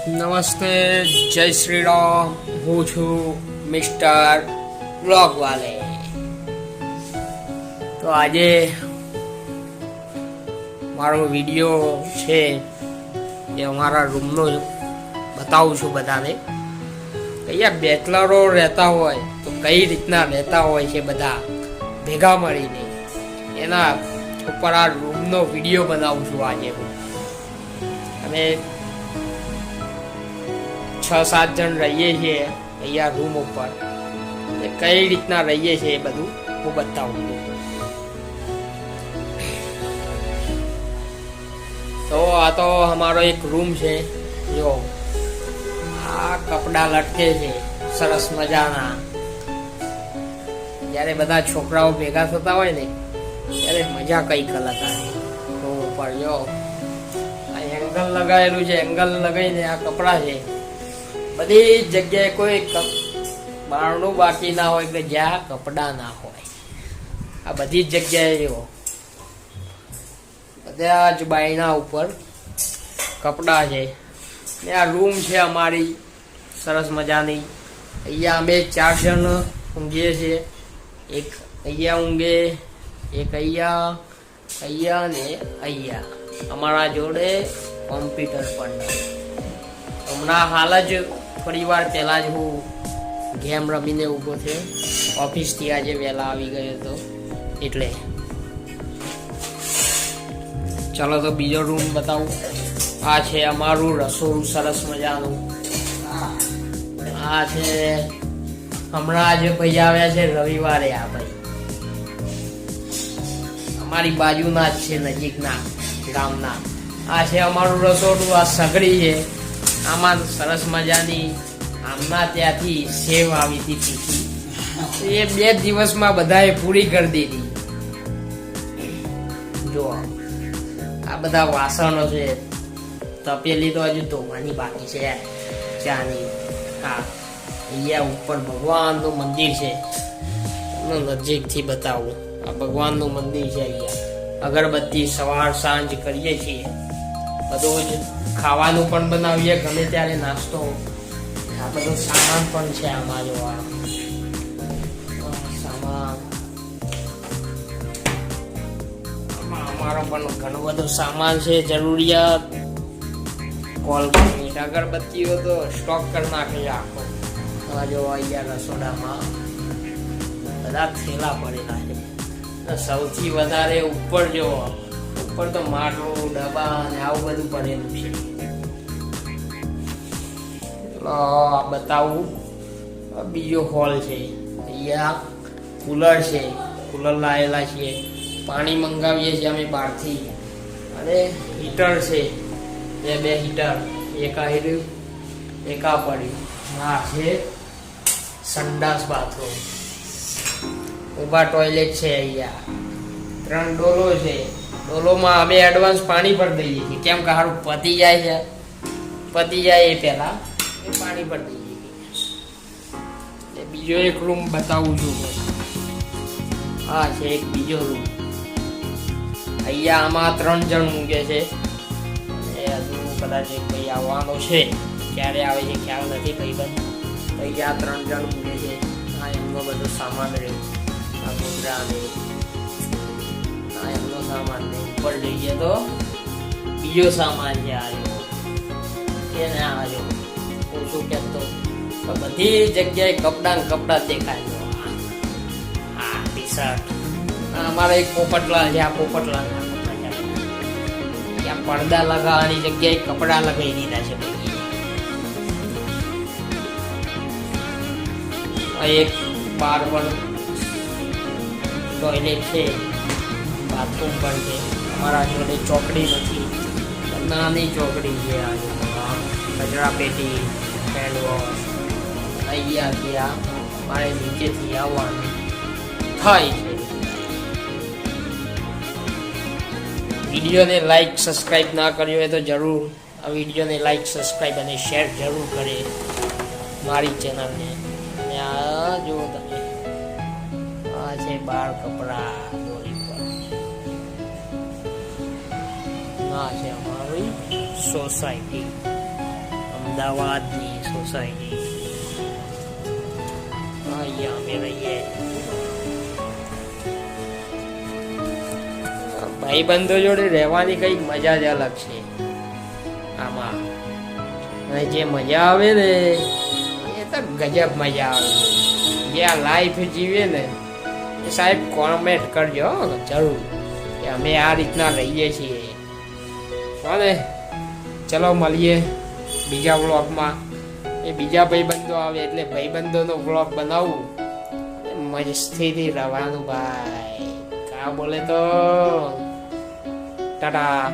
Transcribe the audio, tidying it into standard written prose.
નમસ્તે, જય શ્રી રામ. હું છું મિસ્ટર બ્લોગ વાલે. તો આજે મારો વિડીયો છે એ અમારા રૂમનો બતાવું છું બધાને. અહીંયા બેચલરો રહેતા હોય તો કઈ રીતના રહેતા હોય છે બધા ભેગા મળીને, એના ઉપર આ રૂમનો વિડીયો બનાવું છું આજે હું. અને 6-7 જણ રહીએ છીએ અહીંયા રૂમ ઉપર. કઈ રીતના રહીએ છીએ એ બધું હું બતાવું છું. તો આ તો અમારો એક રૂમ છે. જો આ કપડા લટકે છે સરસ મજાના. જ્યારે બધા છોકરાઓ ભેગા થતા હોય ને ત્યારે મજા કંઈક અલગ આવે. રૂમ ઉપર જો આ એંગલ લગાવેલું છે. એંગલ લગાવીને આ કપડા છે. બધી જગ્યાએ કોઈ બારણું બાકી ના હોય કે જ્યાં કપડા ના હોય. આ બધી જ જગ્યાએ જો બધા જ બાયણા ઉપર કપડા છે. ને આ રૂમ છે અમારી સરસ મજાની. અહીંયા અમે 4 જણ ઊંઘીએ છીએ. એક અહીંયા ઊંઘે, એક અહીંયા ને અહીંયા. અમારા જોડે કોમ્પ્યુટર પણ. હમણાં હાલ જ થોડી વાર પહેલા જ હું ગેમ રમીને ઊભો છે. ઓફિસથી આજે વહેલા આવી ગયો હતો એટલે. ચાલો તો બીજો રૂમ બતાવું. આ છે અમારું રસોડું સરસ મજાનું. આ છે હમણાં જે ભાઈ આવ્યા છે રવિવારે. આ ભાઈ અમારી બાજુના જ છે, નજીકના ગામના. આ છે અમારું રસોડું. આ સગડી છે. આમાં સરસ મજાની આમના ત્યાંથી સેવ આવી હતી તીખી. એ 2 દિવસમાં બધાએ પૂરી કરી દીધી. જો આ બધા વાસણો છે. તપેલી તો હજુ ધોવાની બાકી છે ચાની. હા, અહીંયા ઉપર ભગવાનનું મંદિર છે. નજીકથી બતાવું. આ ભગવાનનું મંદિર છે. અહીંયા અગરબત્તી સવાર સાંજ કરીએ છીએ. બધું જ ખાવાનું પણ બનાવીએ ગમે ત્યારે, નાસ્તો. આ બધો સામાન પણ છે આમાં. જો આ સામાન અમારો પણ ઘણો બધો સામાન છે. જરૂરિયાત કોલગેટ અગરબત્તીઓ તો સ્ટોક કરી નાખે આખો. જો અહીંયા રસોડામાં બધા થેલા પડેલા છે. સૌથી વધારે ઉપર જો ઉપર તો માટલું, ડબ્બા ને આવું બધું પડેલું છે. બતાવું. બીજો હોલ છે. અહીંયા કુલર છે. કુલર લાવેલા છીએ. પાણી મંગાવીએ છીએ અમે બહારથી. અને હીટર છે. 2 હીટર. એક આ હીટર, એક આ પડ્યું. આ છે સંડાસ બાથરૂમ. ઊભા ટોયલેટ છે. અહીંયા 3 ડોલો છે. ડોલોમાં અમે એડવાન્સ પાણી ભરી દઈએ છીએ. કેમ કે સારું પતી જાય એ પહેલા પાણી ભરી દઈએ. બીજો એક રૂમ બતાવું છું. હા છે એક બીજો રૂમ. અહીંયા આમાં 3 જણ ઊંઘે છે. એ હજુ કદાચ એક ભાઈ આવવાનો છે. ક્યારે આવે છે ખ્યાલ નથી. ભાઈ અહીંયા 3 જણ ઊંઘે છે. આ એમનો બધો સામાન રહ્યો. આ મુદ્રા ને આ એમનો સામાન ને. ઉપર જઈએ તો બીજો સામાન છે. આવ્યો એને આવ્યો ઓછું કહેતો. બધી જગ્યાએ કપડા દેખાય. હા, ટી શર્ટ. અમારે એક પોપટલાલ છે. આ પોપટલાલ ત્યાં પડદા લગાવવાની જગ્યાએ કપડા લગાવી દીધા છે. એક બાર પણ ટોયલેટ છે. બાથરૂમ પણ છે. અમારા જોડે ચોકડી નથી, નાની ચોકડી છે. કચરા પેટી, હેન્ડ વોશ. અહીંયાથી મારે નીચેથી આવવાનું થાય છે. વિડીયોને લાઈક સબસ્ક્રાઈબ ના કર્યો હોય તો જરૂર આ વિડીયોને લાઈક સબસ્ક્રાઈબ અને શેર જરૂર કરે મારી ચેનલને. અને આ જો તમે આ છે બાર કપડા દોરી પર. આ છે અમારી સોસાયટી. અમદાવાદની સોસાયટી. અહીંયા અમે રહીએ. ભાઈબંધો જોડે રહેવાની કઈક મજા જ અલગ છે આમાં. અને જે મજા આવે ને એ તો ગજબ મજા આવે. જે આ લાઈફ જીવે ને એ સાહેબ કોમેન્ટ કરજો જરૂર કે અમે આ રીતના રહીએ છીએ. અને ચલો મળીએ બીજા વ્લોગમાં. એ બીજા ભાઈબંધો આવે એટલે ભાઈબંધોનો વ્લોગ બનાવું, મસ્તીથી રહેવાનું ભાઈ. કા બોલે તો ટાટા.